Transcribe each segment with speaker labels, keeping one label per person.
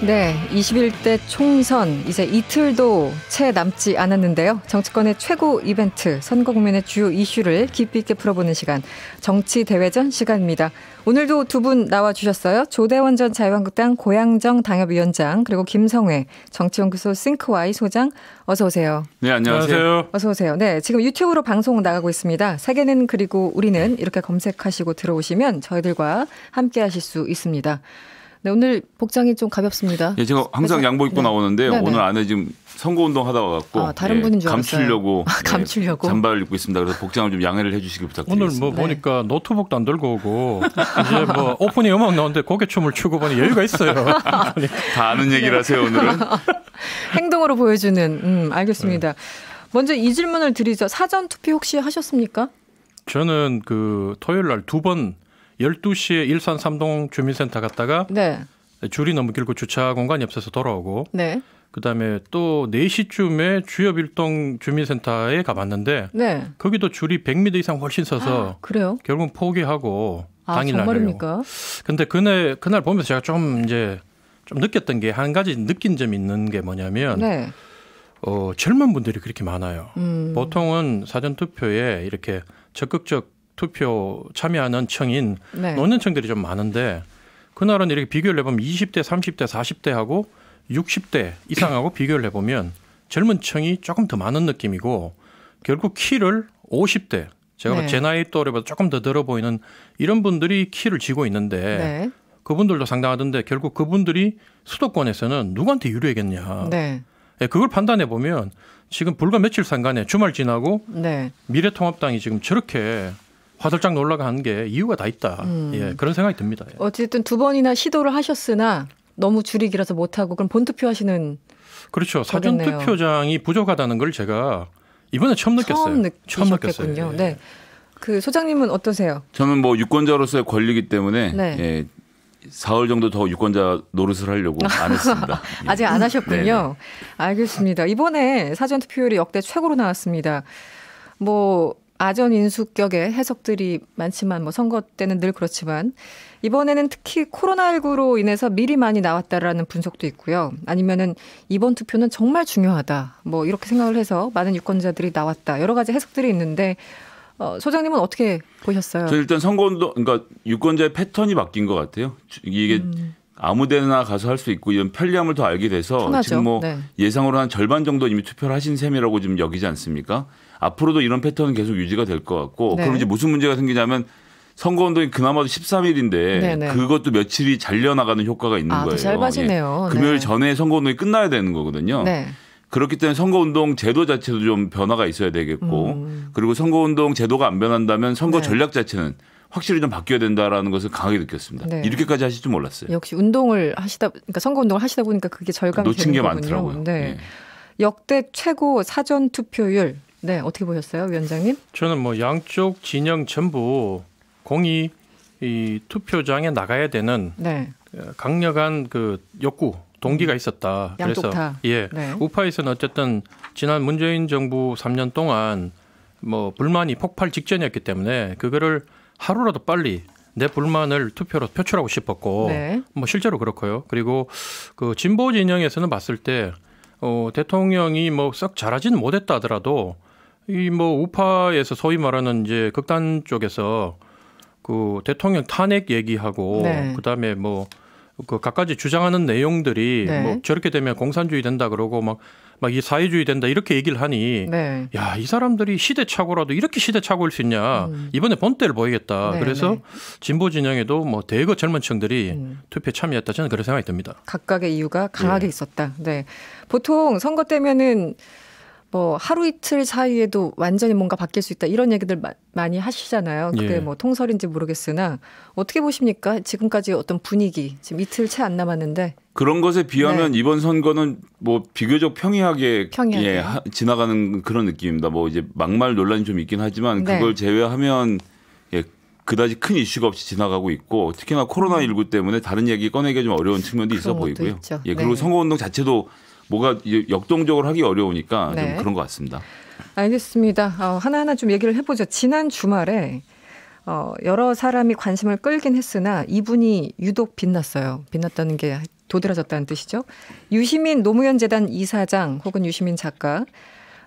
Speaker 1: 네, 21대 총선 이제 이틀도 채 남지 않았는데요. 정치권의 최고 이벤트, 선거 국면의 주요 이슈를 깊이 있게 풀어보는 시간, 정치대회전 시간입니다. 오늘도 두 분 나와주셨어요. 조대원 전 자유한국당 고양정 당협위원장, 그리고 김성회 정치연구소 싱크와이 소장, 어서 오세요.
Speaker 2: 네, 안녕하세요.
Speaker 1: 어서 오세요. 네, 지금 유튜브로 방송 나가고 있습니다. 세계는 그리고 우리는 이렇게 검색하시고 들어오시면 저희들과 함께 하실 수 있습니다. 네, 오늘 복장이 좀 가볍습니다.
Speaker 2: 예, 제가 항상 양복 입고 나오는데요.
Speaker 1: 네네.
Speaker 2: 오늘 안에 지금 선거운동 하다 와갖고
Speaker 1: 다른 분인 줄 알았어요.
Speaker 2: 감추려고,
Speaker 1: 감추려고
Speaker 2: 잠바를 입고 있습니다. 그래서 복장을 좀 양해를 해주시길 부탁드리겠습니다.
Speaker 3: 오늘 뭐 보니까 노트북도 안 들고 오고 이제 뭐 오프닝 음악 나오는데 고개춤을 추고 보니 여유가 있어요.
Speaker 2: 다 아는 얘기를 하세요, 오늘은.
Speaker 1: 행동으로 보여주는. 알겠습니다. 먼저 이 질문을 드리죠. 사전 투표 혹시 하셨습니까?
Speaker 3: 저는 그 토요일 날 두 번 12시에 일산 3동 주민센터 갔다가
Speaker 1: 네.
Speaker 3: 줄이 너무 길고 주차 공간이 없어서 돌아오고
Speaker 1: 네.
Speaker 3: 그다음에 또 4시쯤에 주엽일동 주민센터에 가봤는데
Speaker 1: 네.
Speaker 3: 거기도 줄이 100m 이상 훨씬 서서
Speaker 1: 그래요?
Speaker 3: 결국은 포기하고 당일날이에요.
Speaker 1: 정말입니까?
Speaker 3: 근데 그날 보면서 제가 좀 느꼈던 게 한 가지 느낀 점이 있는 게 뭐냐면
Speaker 1: 네.
Speaker 3: 젊은 분들이 그렇게 많아요. 보통은 사전투표에 이렇게 적극적 투표 참여하는 층인
Speaker 1: 네.
Speaker 3: 노년층들이 좀 많은데 그날은 이렇게 비교를 해보면 20대, 30대, 40대하고 60대 이상하고 비교를 해보면 젊은 층이 조금 더 많은 느낌이고 결국 키를 50대, 제가 제 나이 또래보다 조금 더 들어 보이는 이런 분들이 키를 쥐고 있는데 그분들도 상당하던데 결국 그분들이 수도권에서는 누구한테 유리하겠냐.
Speaker 1: 네.
Speaker 3: 그걸 판단해 보면 지금 불과 며칠 상간에 주말 지나고 미래통합당이 지금 저렇게 화들짝 놀라가는 게 이유가 다 있다. 예, 그런 생각이 듭니다. 예.
Speaker 1: 어쨌든 두 번이나 시도를 하셨으나 너무 줄이 길어서 못하고 그럼 본투표 하시는.
Speaker 3: 그렇죠. 사전투표장이 부족하다는 걸 제가 이번에 처음 느꼈어요. 처음 느꼈어요.
Speaker 1: 네. 그 소장님은 어떠세요?
Speaker 2: 저는 뭐 유권자로서의 권리이기 때문에 예, 사흘 정도 더 유권자 노릇을 하려고 안 했습니다. 예.
Speaker 1: 아직 안 하셨군요. 알겠습니다. 이번에 사전투표율이 역대 최고로 나왔습니다. 뭐 아전 인수격의 해석들이 많지만 뭐 선거 때는 늘 그렇지만 이번에는 특히 코로나19로 인해서 미리 많이 나왔다라는 분석도 있고요. 아니면은 이번 투표는 정말 중요하다. 뭐 이렇게 생각을 해서 많은 유권자들이 나왔다. 여러 가지 해석들이 있는데 소장님은 어떻게 보셨어요?
Speaker 2: 저 일단 선거운동, 그러니까 유권자의 패턴이 바뀐 것 같아요. 이게 아무데나 가서 할 수 있고 이런 편리함을 더 알게 돼서
Speaker 1: 편하죠.
Speaker 2: 지금 뭐 예상으로 한 절반 정도 이미 투표를 하신 셈이라고 지금 여기지 않습니까? 앞으로도 이런 패턴은 계속 유지가 될 것 같고 그럼 이제 무슨 문제가 생기냐면 선거운동이 그나마도 13일인데 그것도 며칠이 잘려나가는 효과가 있는 거예요.
Speaker 1: 짧아지네요.
Speaker 2: 예. 금요일 전에 선거운동이 끝나야 되는 거거든요. 그렇기 때문에 선거운동 제도 자체도 좀 변화가 있어야 되겠고 그리고 선거운동 제도가 안 변한다면 선거 전략 자체는 확실히 좀 바뀌어야 된다라는 것을 강하게 느꼈습니다. 이렇게까지 하실 줄 몰랐어요.
Speaker 1: 역시 그러니까 선거운동을 하시다 보니까 그게 절감이
Speaker 2: 놓친 게
Speaker 1: 되는 거군요.
Speaker 2: 많더라고요.
Speaker 1: 네. 역대 최고 사전투표율. 네, 어떻게 보셨어요, 위원장님?
Speaker 3: 저는 뭐 양쪽 진영 전부 공이 이 투표장에 나가야 되는 강력한 그 욕구, 동기가 있었다.
Speaker 1: 양쪽
Speaker 3: 그래서
Speaker 1: 다.
Speaker 3: 우파에서는 어쨌든 지난 문재인 정부 3년 동안 뭐 불만이 폭발 직전이었기 때문에 그거를 하루라도 빨리 내 불만을 투표로 표출하고 싶었고 뭐 실제로 그렇고요. 그리고 그 진보 진영에서는 봤을 때 대통령이 뭐 썩 잘하지는 못했다 하더라도 이 뭐 우파에서 소위 말하는 이제 극단 쪽에서 그 대통령 탄핵 얘기하고 그다음에 뭐 그 갖가지 주장하는 내용들이 뭐 저렇게 되면 공산주의 된다 그러고 막 이 사회주의 된다 이렇게 얘기를 하니 야, 이 사람들이 시대착오라도 이렇게 시대착오일 수 있냐. 이번에 본때를 보이겠다. 그래서 진보 진영에도 뭐 대거 젊은 층들이 투표에 참여했다. 저는 그런 생각이 듭니다.
Speaker 1: 각각의 이유가 강하게 있었다. 네. 보통 선거 때면은 뭐 하루 이틀 사이에도 완전히 뭔가 바뀔 수 있다 이런 얘기들 많이 하시잖아요. 그게 뭐 통설인지 모르겠으나 어떻게 보십니까? 지금까지 어떤 분위기 지금 이틀 채 안 남았는데
Speaker 2: 그런 것에 비하면 이번 선거는 뭐 비교적 평이하게. 지나가는 그런 느낌입니다. 뭐 이제 막말 논란이 좀 있긴 하지만 그걸 제외하면 그다지 큰 이슈가 없이 지나가고 있고 특히나 코로나19 때문에 다른 얘기 꺼내기 좀 어려운 측면도 있어 보이고요. 그리고 선거운동 자체도 뭐가 역동적으로 하기 어려우니까 좀 그런 것 같습니다.
Speaker 1: 알겠습니다. 하나하나 좀 얘기를 해보죠. 지난 주말에 여러 사람이 관심을 끌긴 했으나 이분이 유독 빛났어요. 빛났다는 게 도드라졌다는 뜻이죠. 유시민 노무현재단 이사장 혹은 유시민 작가.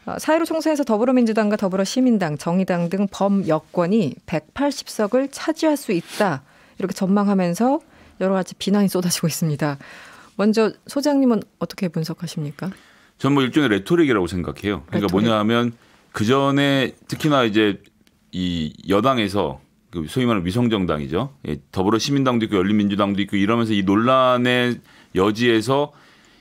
Speaker 1: 4.15 총선에서 더불어민주당과 더불어시민당, 정의당 등 범여권이 180석을 차지할 수 있다. 이렇게 전망하면서 여러 가지 비난이 쏟아지고 있습니다. 먼저 소장님은 어떻게 분석하십니까?
Speaker 2: 저는 뭐 일종의 레토릭이라고 생각해요. 그러니까 레토릭. 뭐냐 하면 그전에 특히나 이제 이 여당에서 소위 말하는 위성정당이죠. 더불어시민당도 있고 열린민주당도 있고 이러면서 이 논란의 여지에서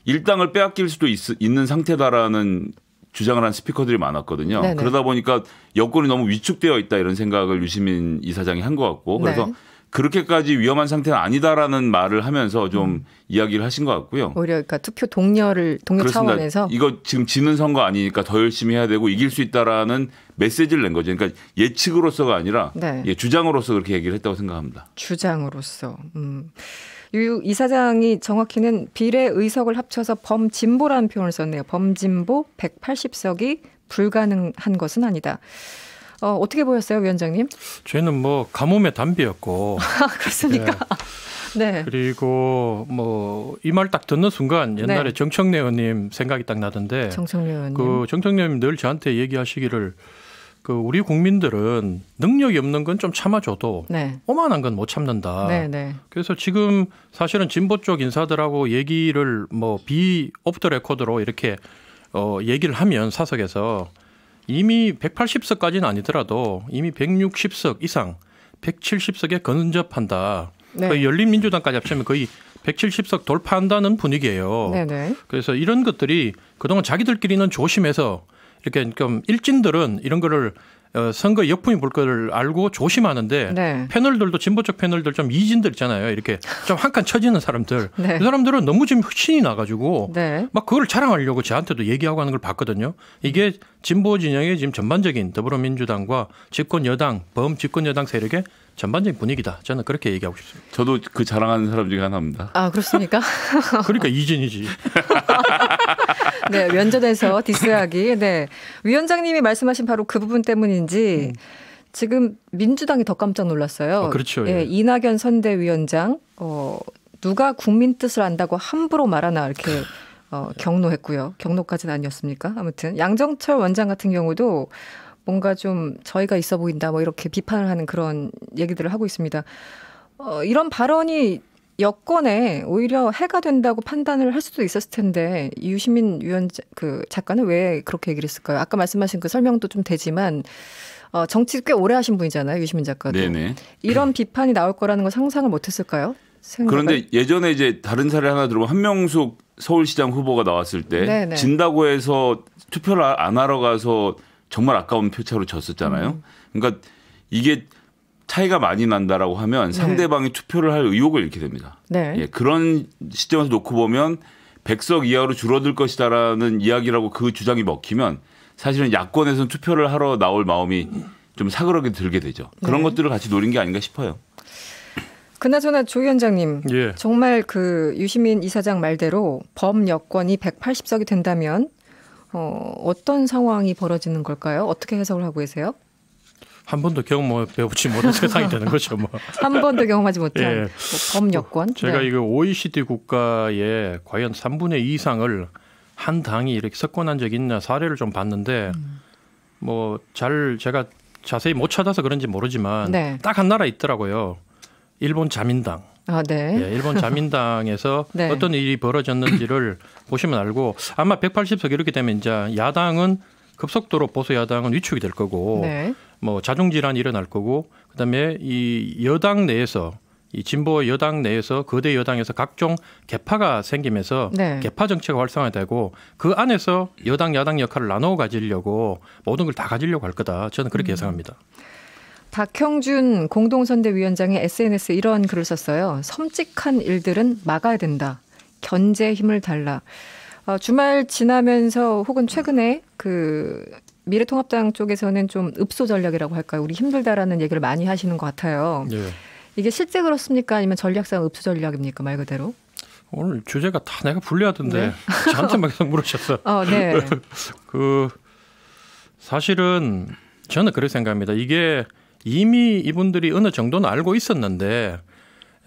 Speaker 2: 일당을 빼앗길 수도 있는 상태다라는 주장을 한 스피커들이 많았거든요. 네네. 그러다 보니까 여권이 너무 위축되어 있다 이런 생각을 유시민 이사장이 한 것 같고 그래서 네. 그렇게까지 위험한 상태는 아니다라는 말을 하면서 좀 이야기를 하신 것 같고요.
Speaker 1: 오히려 그러니까 투표 동료 그렇습니다. 차원에서.
Speaker 2: 이거 지금 지는 선거 아니니까 더 열심히 해야 되고 이길 수 있다라는 메시지를 낸 거죠. 그러니까 예측으로서가 아니라 네. 주장으로서 그렇게 얘기를 했다고 생각합니다.
Speaker 1: 주장으로서. 유 이사장이 정확히는 비례 의석을 합쳐서 범진보라는 표현을 썼네요. 범진보 180석이 불가능한 것은 아니다. 어떻게 보였어요, 위원장님?
Speaker 3: 저희는 뭐 가뭄의 담비였고.
Speaker 1: 그렇습니까? 네.
Speaker 3: 네. 그리고 뭐 이 말 딱 듣는 순간 옛날에 네. 정청래 의원님 생각이 딱 나던데.
Speaker 1: 정청래 의원님.
Speaker 3: 그 정청래 의원님 늘 저한테 얘기하시기를 그 우리 국민들은 능력이 없는 건 좀 참아줘도 네. 오만한 건 못 참는다. 네, 네. 그래서 지금 사실은 진보 쪽 인사들하고 얘기를 뭐 오프 더 레코드로 이렇게 얘기를 하면 사석에서 이미 180석까지는 아니더라도 이미 160석 이상 170석에 근접한다. 네. 거의 열린민주당까지 합치면 거의 170석 돌파한다는 분위기예요. 네, 네. 그래서 이런 것들이 그동안 자기들끼리는 조심해서 이렇게 좀 일진들은 이런 거를 선거 역풍이 불 거를 알고 조심하는데 네. 패널들도 진보 쪽 패널들 좀 이진들 있잖아요. 이렇게 좀 한 칸 쳐지는 사람들. 네. 그 사람들은 너무 지금 신이 나가지고 네. 막 그걸 자랑하려고 저한테도 얘기하고 하는 걸 봤거든요. 이게 진보 진영의 지금 전반적인 더불어민주당과 집권 여당, 범집권 여당 세력의 전반적인 분위기다. 저는 그렇게 얘기하고 싶습니다.
Speaker 2: 저도 그 자랑하는 사람 중에 하나입니다.
Speaker 1: 아, 그렇습니까?
Speaker 3: 그러니까 이진이지.
Speaker 1: 네, 면전에서 디스하기. 네, 위원장님이 말씀하신 바로 그 부분 때문인지 지금 민주당이 더 깜짝 놀랐어요.
Speaker 3: 그렇죠.
Speaker 1: 예, 이낙연 선대위원장 누가 국민 뜻을 안다고 함부로 말하나 이렇게 경로했고요. 경로까지는 아니었습니까? 아무튼 양정철 원장 같은 경우도 뭔가 좀 저희가 있어 보인다 뭐 이렇게 비판을 하는 그런 얘기들을 하고 있습니다. 이런 발언이 여권에 오히려 해가 된다고 판단을 할 수도 있었을 텐데 유시민 작가는 왜 그렇게 얘기를 했을까요? 아까 말씀하신 그 설명도 좀 되지만 정치 꽤 오래 하신 분이잖아요. 유시민 작가도. 네네. 이런 비판이 나올 거라는 걸 상상을 못했을까요?
Speaker 2: 그런데 예전에 이제 다른 사례 하나 들어보면 한명숙 서울시장 후보가 나왔을 때 네네. 진다고 해서 투표를 안 하러 가서 정말 아까운 표차로 졌었잖아요. 그러니까 이게 차이가 많이 난다라고 하면 상대방이 네. 투표를 할 의욕을 잃게 됩니다. 네. 예, 그런 시점에서 놓고 보면 100석 이하로 줄어들 것이다라는 이야기라고 그 주장이 먹히면 사실은 야권에서는 투표를 하러 나올 마음이 좀 사그라게 들게 되죠. 그런 네. 것들을 같이 노린 게 아닌가 싶어요.
Speaker 1: 그나저나 조 위원장님, 예. 정말 그 유시민 이사장 말대로 범여권이 180석이 된다면 어떤 상황이 벌어지는 걸까요? 어떻게 해석을 하고 계세요?
Speaker 3: 한 번도 배우지 못한 세상이 되는 거죠. 뭐.
Speaker 1: 한 번도 경험하지 못한 예. 범여권.
Speaker 3: 제가
Speaker 1: 네.
Speaker 3: 이거 OECD 국가에 과연 3분의 2 이상을 한 당이 이렇게 석권한 적이 있나 사례를 좀 봤는데 제가 자세히 못 찾아서 그런지 모르지만 네. 딱 한 나라 있더라고요. 일본 자민당.
Speaker 1: 아, 네.
Speaker 3: 예, 일본 자민당에서 네. 어떤 일이 벌어졌는지를 보시면 알고 아마 180석 이렇게 되면 이제 야당은 급속도로 보수 야당은 위축이 될 거고 네. 뭐 자중질환이 일어날 거고 그다음에 이 여당 내에서 이 진보 여당 내에서 거대 여당에서 각종 개파가 생기면서 네. 개파 정치가 활성화되고 그 안에서 여당 야당 역할을 나눠 가지려고 모든 걸 다 가지려고 할 거다. 저는 그렇게 예상합니다.
Speaker 1: 박형준 공동선대위원장이 SNS에 이런 글을 썼어요. 섬찟한 일들은 막아야 된다. 견제의 힘을 달라. 주말 지나면서 혹은 최근에 그 미래통합당 쪽에서는 좀 읍소 전략이라고 할까요? 우리 힘들다라는 얘기를 많이 하시는 것 같아요. 네. 이게 실제 그렇습니까? 아니면 전략상 읍소 전략입니까? 말 그대로?
Speaker 3: 오늘 주제가 다 내가 불리하던데 네. 저한테만 계속 물으셨어.
Speaker 1: 네.
Speaker 3: 사실은 저는 그렇게 생각합니다. 이게 이미 이분들이 어느 정도는 알고 있었는데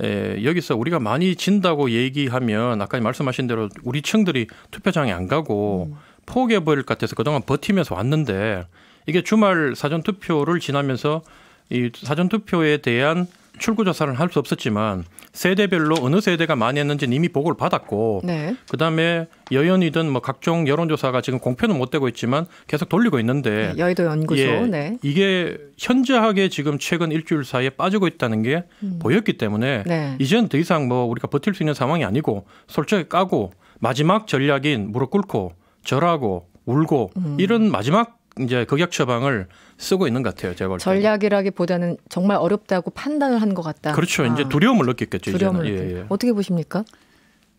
Speaker 3: 여기서 우리가 많이 진다고 얘기하면 아까 말씀하신 대로 우리 층들이 투표장에 안 가고 포기해버릴 것 같아서 그동안 버티면서 왔는데 이게 주말 사전투표를 지나면서 이 사전투표에 대한 출구조사를 할 수 없었지만 세대별로 어느 세대가 많이 했는지는 이미 보고를 받았고
Speaker 1: 네.
Speaker 3: 그다음에 여연이든 뭐 각종 여론조사가 지금 공표는 못 되고 있지만 계속 돌리고 있는데
Speaker 1: 네, 여의도 연구소 네.
Speaker 3: 이게 현저하게 지금 최근 일주일 사이에 빠지고 있다는 게 보였기 때문에
Speaker 1: 네.
Speaker 3: 이제는 더 이상 뭐 우리가 버틸 수 있는 상황이 아니고 솔직히 까고 마지막 전략인 무릎 꿇고 절하고 울고 이런 마지막 이제 극약 처방을 쓰고 있는 것 같아요. 제가 볼 때.
Speaker 1: 전략이라기보다는 정말 어렵다고 판단을 한 것 같다.
Speaker 3: 그렇죠. 이제 두려움을 느꼈겠죠.
Speaker 1: 두려움을 예. 어떻게 보십니까?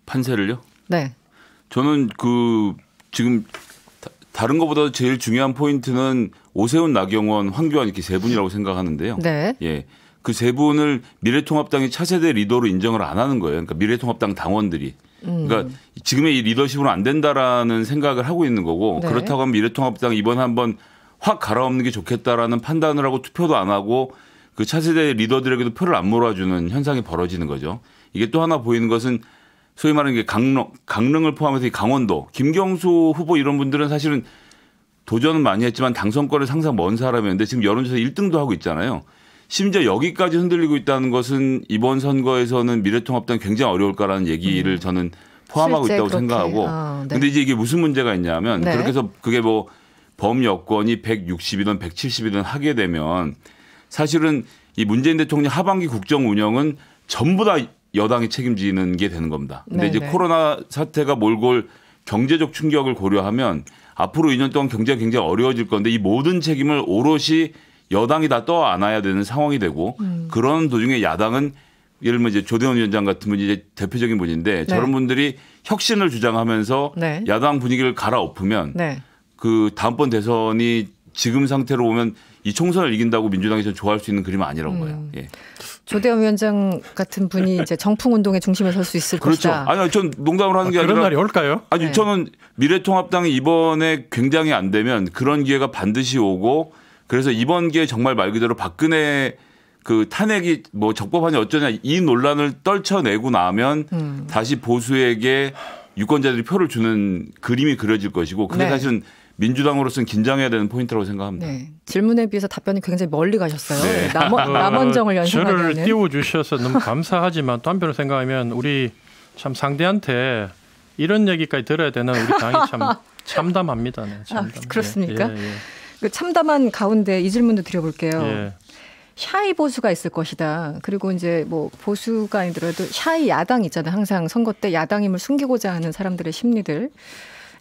Speaker 2: 판세를요?
Speaker 1: 네.
Speaker 2: 저는 지금 다른 것보다 제일 중요한 포인트는 오세훈, 나경원, 황교안 이렇게 세 분이라고 생각하는데요.
Speaker 1: 네.
Speaker 2: 예. 그 세 분을 미래통합당이 차세대 리더로 인정을 안 하는 거예요. 그러니까 미래통합당 당원들이. 그러니까 지금의 이 리더십으로 안 된다라는 생각을 하고 있는 거고
Speaker 1: 네.
Speaker 2: 그렇다고 하면 미래통합당 이번에 한번 확 갈아엎는 게 좋겠다라는 판단을 하고 투표도 안 하고 그 차세대 리더들에게도 표를 안 몰아주는 현상이 벌어지는 거죠. 이게 또 하나 보이는 것은 소위 말하는 게 강릉을 포함해서 이 강원도 김경수 후보 이런 분들은 사실은 도전은 많이 했지만 당선권을 상상 먼 사람이었는데 지금 여론조사 1등도 하고 있잖아요. 심지어 여기까지 흔들리고 있다는 것은 이번 선거에서는 미래통합당 굉장히 어려울 거라는 얘기를 저는 포함하고 있다고
Speaker 1: 그렇게.
Speaker 2: 생각하고
Speaker 1: 네.
Speaker 2: 근데 이제 이게 무슨 문제가 있냐면
Speaker 1: 네.
Speaker 2: 그렇게 해서 그게 뭐 범여권이 160이든 170이든 하게 되면 사실은 이 문재인 대통령 하반기 국정 운영은 전부 다 여당이 책임지는 게 되는 겁니다. 근데
Speaker 1: 네,
Speaker 2: 이제
Speaker 1: 네.
Speaker 2: 코로나 사태가 몰고 올 경제적 충격을 고려하면 앞으로 2년 동안 경제가 굉장히 어려워질 건데 이 모든 책임을 오롯이 여당이 다 떠안아야 되는 상황이 되고 그런 도중에 야당은 예를 들면 이제 조대원 위원장 같은 분이 이제 대표적인 분인데
Speaker 1: 네.
Speaker 2: 저런 분들이 혁신을 주장하면서
Speaker 1: 네.
Speaker 2: 야당 분위기를 갈아엎으면
Speaker 1: 네.
Speaker 2: 그 다음번 대선이 지금 상태로 보면 이 총선을 이긴다고 민주당이 좀 좋아할 수 있는 그림은 아니라고 봐요. 예.
Speaker 1: 조대원 위원장 같은 분이 이제 정풍 운동의 중심에 설 수 있을
Speaker 2: 그렇죠.
Speaker 1: 것이다.
Speaker 2: 아니, 전 농담을 하는 게
Speaker 3: 그런
Speaker 2: 아니라
Speaker 3: 날이 올까요?
Speaker 2: 아니
Speaker 1: 네.
Speaker 2: 저는 미래통합당이 이번에 굉장히 안 되면 그런 기회가 반드시 오고 그래서 이번 기회에 정말 말 그대로 박근혜 그 탄핵이 뭐 적법하냐 어쩌냐 이 논란을 떨쳐내고 나면 다시 보수에게 유권자들이 표를 주는 그림이 그려질 것이고 그게
Speaker 1: 네.
Speaker 2: 사실은 민주당으로서는 긴장해야 되는 포인트라고 생각합니다.
Speaker 1: 네. 질문에 비해서 답변이 굉장히 멀리 가셨어요.
Speaker 2: 네.
Speaker 1: 남원정을 연상하는.
Speaker 3: 저를 띄워주셔서 너무 감사하지만 또 한편으로 생각하면 우리 참 상대한테 이런 얘기까지 들어야 되는 우리 당이 참 참담합니다. 네, 참담.
Speaker 1: 그렇습니까?
Speaker 3: 예.
Speaker 1: 그 참담한 가운데 이 질문도 드려볼게요.
Speaker 3: 예.
Speaker 1: 샤이 보수가 있을 것이다. 그리고 이제 뭐 보수가 아니더라도 샤이 야당 있잖아요. 항상 선거 때 야당임을 숨기고자 하는 사람들의 심리들.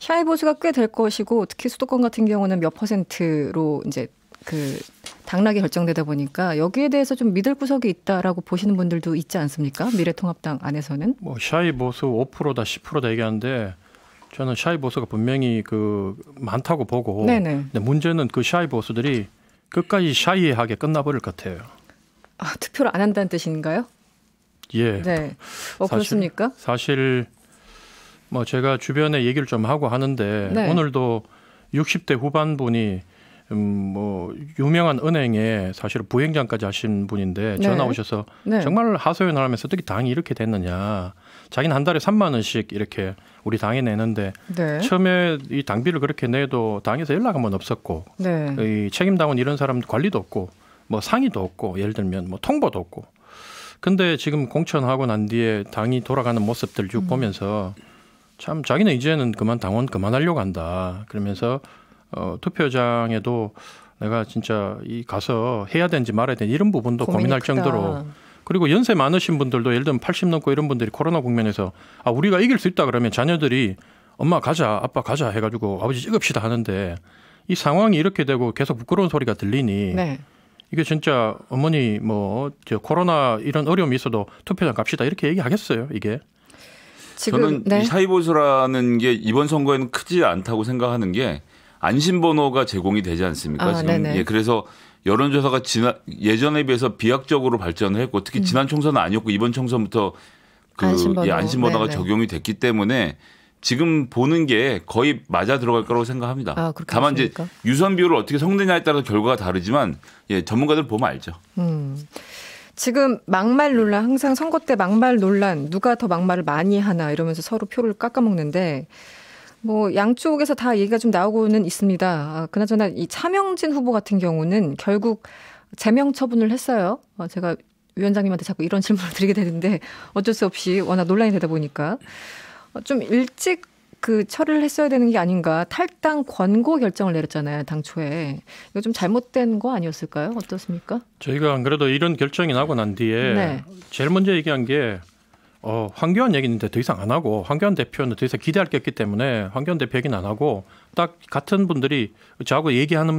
Speaker 1: 샤이 보수가 꽤 될 것이고 특히 수도권 같은 경우는 몇 %로 이제 그 당락이 결정되다 보니까 여기에 대해서 좀 믿을 구석이 있다라고 보시는 분들도 있지 않습니까? 미래통합당 안에서는.
Speaker 3: 뭐 샤이 보수 5%다 10%다 얘기하는데 저는 샤이 보수가 분명히 그 많다고 보고
Speaker 1: 네네.
Speaker 3: 근데 문제는 그 샤이 보수들이 끝까지 샤이하게 끝나버릴 것 같아요.
Speaker 1: 아, 투표를 안 한다는 뜻인가요?
Speaker 3: 예.
Speaker 1: 네. 그렇습니까?
Speaker 3: 사실 뭐 제가 주변에 얘기를 좀 하고 하는데
Speaker 1: 네.
Speaker 3: 오늘도 60대 후반분이 뭐 유명한 은행에 사실 부행장까지 하신 분인데 전화
Speaker 1: 네.
Speaker 3: 오셔서
Speaker 1: 네.
Speaker 3: 정말 하소연을 하면서 어떻게 당이 이렇게 됐느냐. 자기는 한 달에 3만 원씩 이렇게 우리 당에 내는데
Speaker 1: 네.
Speaker 3: 처음에 이 당비를 그렇게 내도 당에서 연락 한번 없었고
Speaker 1: 네.
Speaker 3: 이 책임당원 이런 사람 관리도 없고 뭐 상의도 없고 예를 들면 뭐 통보도 없고 근데 지금 공천하고 난 뒤에 당이 돌아가는 모습들 쭉 보면서 참 자기는 이제는 당원 그만하려고 한다. 그러면서 투표장에도 내가 진짜 가서 해야 되는지 말아야 되는지 이런 부분도 고민할
Speaker 1: 크다.
Speaker 3: 정도로 그리고 연세 많으신 분들도 예를 들면 80 넘고 이런 분들이 코로나 국면에서 우리가 이길 수 있다 그러면 자녀들이 엄마 가자 아빠 가자 해가지고 아버지 찍읍시다 하는데 이 상황이 이렇게 되고 계속 부끄러운 소리가 들리니
Speaker 1: 네.
Speaker 3: 이게 진짜 어머니 저 코로나 이런 어려움이 있어도 투표장 갑시다 이렇게 얘기하겠어요 이게.
Speaker 2: 저는
Speaker 1: 네.
Speaker 2: 이 샤이보수라는 게 이번 선거에는 크지 않다고 생각하는 게 안심번호가 제공이 되지 않습니까? 지금 예, 그래서 여론조사가 예전에 비해서 비약적으로 발전을 했고 특히 지난 총선은 아니었고 이번 총선부터 안심번호가 적용이 됐기 때문에 지금 보는 게 거의 맞아 들어갈 거라고 생각합니다. 다만 이제 유선 비율을 어떻게 섞느냐에 따라서 결과가 다르지만 예, 전문가들 보면 알죠.
Speaker 1: 지금 막말 논란, 항상 선거 때 막말 논란, 누가 더 막말을 많이 하나 이러면서 서로 표를 깎아먹는데 뭐 양쪽에서 다 얘기가 좀 나오고는 있습니다. 그나저나 이 차명진 후보 같은 경우는 결국 제명 처분을 했어요. 제가 위원장님한테 자꾸 이런 질문을 드리게 되는데 어쩔 수 없이 워낙 논란이 되다 보니까 좀 일찍 그 처리를 했어야 되는 게 아닌가. 탈당 권고 결정을 내렸잖아요. 당초에. 이거 좀 잘못된 거 아니었을까요? 어떻습니까?
Speaker 3: 저희가 안 그래도 이런 결정이 나고 난 뒤에
Speaker 1: 네.
Speaker 3: 제일 먼저 얘기한 게 황교안 얘기인데 더 이상 안 하고 황교안 대표는 더 이상 기대할 게 없기 때문에 황교안 대표 얘기는 안 하고 딱 같은 분들이 저하고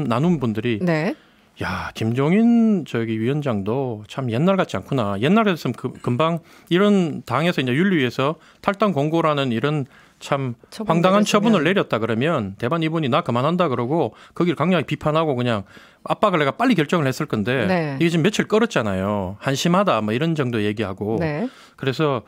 Speaker 3: 나눈 분들이
Speaker 1: 네.
Speaker 3: 야, 김종인 위원장도 참 옛날 같지 않구나. 옛날 같았으면 금방 이런 당에서 이제 윤리위에서 탈당 권고라는 이런 참 황당한 처분을 내렸다 그러면 대반 이분이 나 그만한다 그러고 거기를 강력하게 비판하고 그냥 압박을 내가 빨리 결정을 했을 건데 네. 이게 지금 며칠 끌었잖아요. 한심하다 뭐 이런 정도 얘기하고
Speaker 1: 네.
Speaker 3: 그래서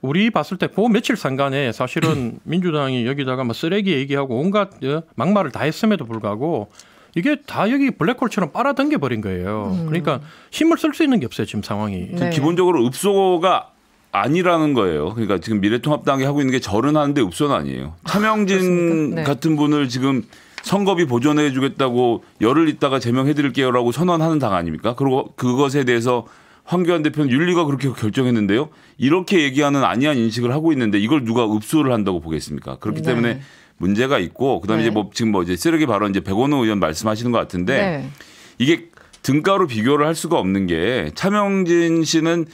Speaker 3: 우리 봤을 때 그 며칠 상간에 사실은 민주당이 여기다가 뭐 쓰레기 얘기하고 온갖 막말을 다 했음에도 불구하고 이게 다 여기 블랙홀처럼 빨아당겨 버린 거예요. 그러니까 힘을 쓸 수 있는 게 없어요 지금 상황이.
Speaker 2: 네. 기본적으로 읍소가 아니라는 거예요. 그러니까 지금 미래통합당이 하고 있는 게 절은 하는데 읍소는 아니에요. 차명진 네. 같은 분을 지금 선거비 보존해 주겠다고 열흘 있다가 제명해 드릴게요라고 선언하는 당 아닙니까? 그리고 그것에 대해서 황교안 대표는 윤리가 그렇게 결정했는데요. 이렇게 얘기하는 아니한 인식을 하고 있는데 이걸 누가 읍소를 한다고 보겠습니까? 그렇기
Speaker 1: 네. 때문에
Speaker 2: 문제가 있고 그다음에
Speaker 1: 네.
Speaker 2: 지금 이제 쓰레기 발언 이제 백원호 의원 말씀하시는 것 같은데
Speaker 1: 네.
Speaker 2: 이게 등가로 비교를 할 수가 없는 게 차명진 씨는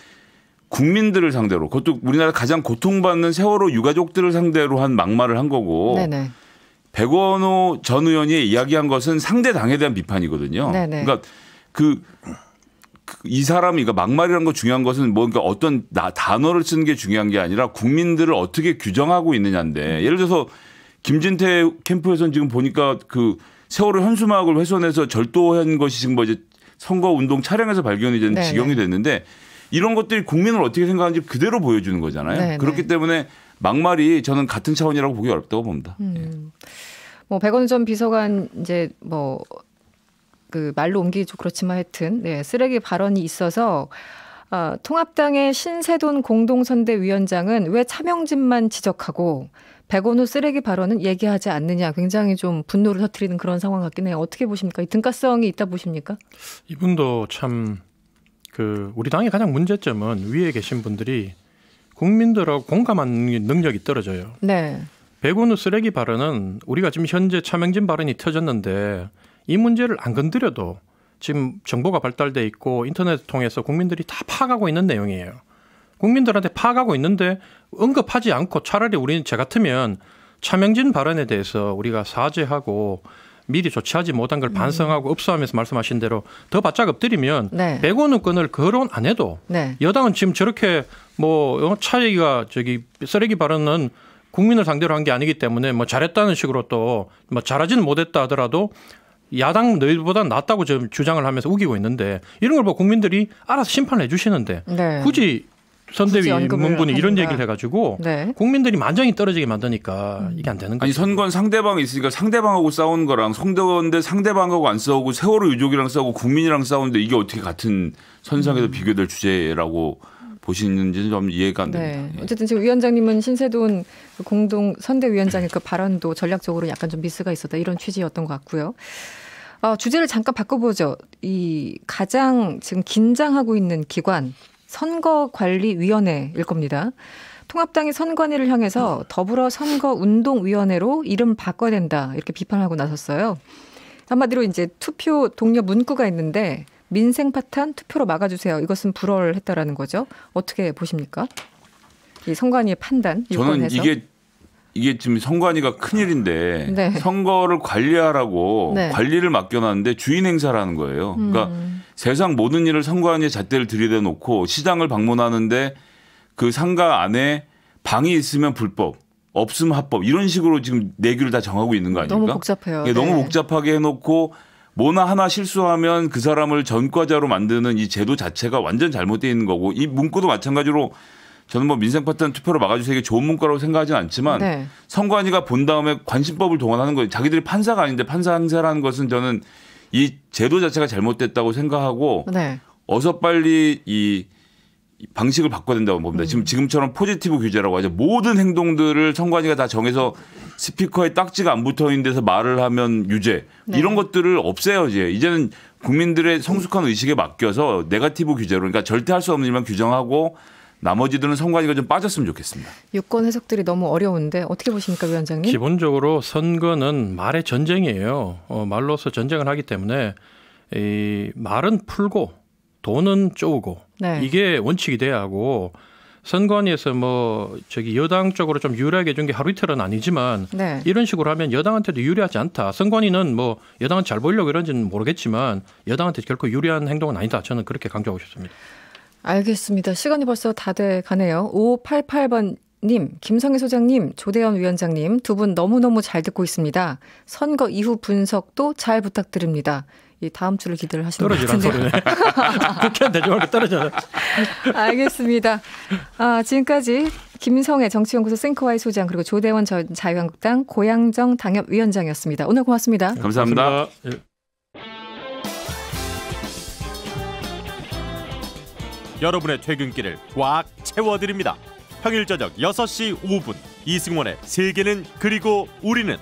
Speaker 2: 국민들을 상대로 그것도 우리나라 가장 고통받는 세월호 유가족들을 상대로 한 막말을 한 거고
Speaker 1: 네네.
Speaker 2: 백원호 전 의원이 이야기한 것은 상대 당에 대한 비판이거든요.
Speaker 1: 네네.
Speaker 2: 그러니까 이 사람이 그러니까 막말이라는 거 중요한 것은 뭔가 어떤 단어를 쓰는 게 중요한 게 아니라 국민들을 어떻게 규정하고 있느냐인데 예를 들어서 김진태 캠프에서는 지금 보니까 그 세월호 현수막을 훼손해서 절도한 것이 지금 뭐 이제 선거 운동 차량에서 발견이 된
Speaker 1: 네네.
Speaker 2: 지경이 됐는데 이런 것들이 국민을 어떻게 생각하는지 그대로 보여주는 거잖아요.
Speaker 1: 네네.
Speaker 2: 그렇기 때문에 막말이 저는 같은 차원이라고 보기 어렵다고 봅니다.
Speaker 1: 뭐 백원호 전 비서관 이제 뭐 그 말로 옮기기 좀 그렇지만 하여튼 네, 쓰레기 발언이 있어서 통합당의 신세돈 공동선대위원장은 왜 차명진만 지적하고 백원호 쓰레기 발언은 얘기하지 않느냐 굉장히 좀 분노를 터뜨리는 그런 상황 같긴 해요. 어떻게 보십니까? 이 등가성이 있다 보십니까?
Speaker 3: 이분도 참 우리 당의 가장 문제점은 위에 계신 분들이 국민들하고 공감하는 능력이 떨어져요.
Speaker 1: 네.
Speaker 3: 백원호 쓰레기 발언은 우리가 지금 현재 차명진 발언이 터졌는데 이 문제를 안 건드려도 지금 정보가 발달돼 있고 인터넷을 통해서 국민들이 다 파악하고 있는 내용이에요. 국민들한테 파악하고 있는데 언급하지 않고 차라리 제 같으면 차명진 발언에 대해서 우리가 사죄하고 미리 조치하지 못한 걸 반성하고 읍소하면서 말씀하신 대로 더 바짝 엎드리면 네. 백원호 건을 거론 안 해도 네. 여당은 지금 저렇게 뭐 차이가 쓰레기 발언은 국민을 상대로 한 게 아니기 때문에 뭐 잘했다는 식으로 또 뭐 잘하지는 못했다 하더라도 야당 너희보다 낫다고 지금 주장을 하면서 우기고 있는데 이런 걸 보고 국민들이 알아서 심판을 해 주시는데 네. 굳이 선대위 문분이 이런 얘기를 해가지고 네. 국민들이 만장이 떨어지게 만드니까 이게 안 되는 거죠.
Speaker 2: 아니 선거는 상대방이 있으니까 상대방하고 싸우는 거랑 선거인데 상대방하고 안 싸우고 세월호 유족이랑 싸우고 국민이랑 싸우는데 이게 어떻게 같은 선상에서 비교될 주제라고 보시는지는 좀 이해가 안 됩니다.
Speaker 1: 네. 어쨌든 지금 위원장님은 신세돈 공동 선대위원장의 그 발언도 전략적으로 약간 좀 미스가 있었다 이런 취지였던 것 같고요. 주제를 잠깐 바꿔보죠. 이 가장 지금 긴장하고 있는 기관 선거관리위원회일 겁니다. 통합당이 선관위를 향해서 더불어 선거운동위원회로 이름 바꿔야 된다 이렇게 비판하고 나섰어요. 한마디로 이제 투표 독려 문구가 있는데 민생 파탄 투표로 막아주세요. 이것은 불허했다라는 거죠. 어떻게 보십니까? 이 선관위의 판단.
Speaker 2: 저는 이게 지금 선관위가 큰일인데 네. 선거를 관리하라고 네. 관리를 맡겨놨는데 주인 행사를 하는 거예요. 그러니까 세상 모든 일을 선관위에 잣대를 들이대 놓고 시장을 방문하는데 그 상가 안에 방이 있으면 불법, 없으면 합법 이런 식으로 지금 내규를 다 정하고 있는 거 아닙니까?
Speaker 1: 너무 복잡해요. 네.
Speaker 2: 너무 복잡하게 해놓고 뭐나 하나 실수하면 그 사람을 전과자로 만드는 이 제도 자체가 완전 잘못되어 있는 거고 이 문구도 마찬가지로 저는 뭐 민생 파탄 투표로 막아주세요. 이게 좋은 문구라고 생각하지는 않지만 네. 선관위가 본 다음에 관심법을 동원하는 거예요. 자기들이 판사가 아닌데 판사 행사라는 것은 저는 이 제도 자체가 잘못됐다고 생각하고 네. 어서 빨리 이 방식을 바꿔야 된다고 봅니다. 지금처럼 포지티브 규제라고 하죠. 모든 행동들을 선관위가 다 정해서 스피커에 딱지가 안 붙어 있는 데서 말을 하면 유죄. 네. 이런 것들을 없애요. 이제는 국민들의 성숙한 의식에 맡겨서 네거티브 규제로 그러니까 절대 할 수 없는 일만 규정하고 나머지들은 선관위가 좀 빠졌으면 좋겠습니다.
Speaker 1: 유권 해석들이 너무 어려운데 어떻게 보십니까, 위원장님?
Speaker 3: 기본적으로 선거는 말의 전쟁이에요. 말로서 전쟁을 하기 때문에 이 말은 풀고 돈은 쪼우고 네. 이게 원칙이 돼야 하고 선관위에서 뭐 저기 여당 쪽으로 좀 유리하게 준 게 하루 이틀은 아니지만 네. 이런 식으로 하면 여당한테도 유리하지 않다. 선관위는 뭐 여당은 잘 보이려고 이런지는 모르겠지만 여당한테 결코 유리한 행동은 아니다. 저는 그렇게 강조하고 싶습니다.
Speaker 1: 알겠습니다. 시간이 벌써 다 돼 가네요. 5588번님, 김성희 소장님, 조대현 위원장님 두 분 너무너무 잘 듣고 있습니다. 선거 이후 분석도 잘 부탁드립니다. 이 다음 주를 기대를 하시는 것 같은데요.
Speaker 3: 그렇게 되지 말고 떨어져요.
Speaker 1: 알겠습니다. 지금까지 김성애 정치연구소 생커와이 소장 그리고 조대원 전 자유한국당 고양정 당협위원장이었습니다. 오늘 고맙습니다.
Speaker 2: 감사합니다.
Speaker 4: 여러분의 퇴근길을 꽉 채워드립니다. 평일 저녁 6시 5분 이승원의 세계는 그리고 우리는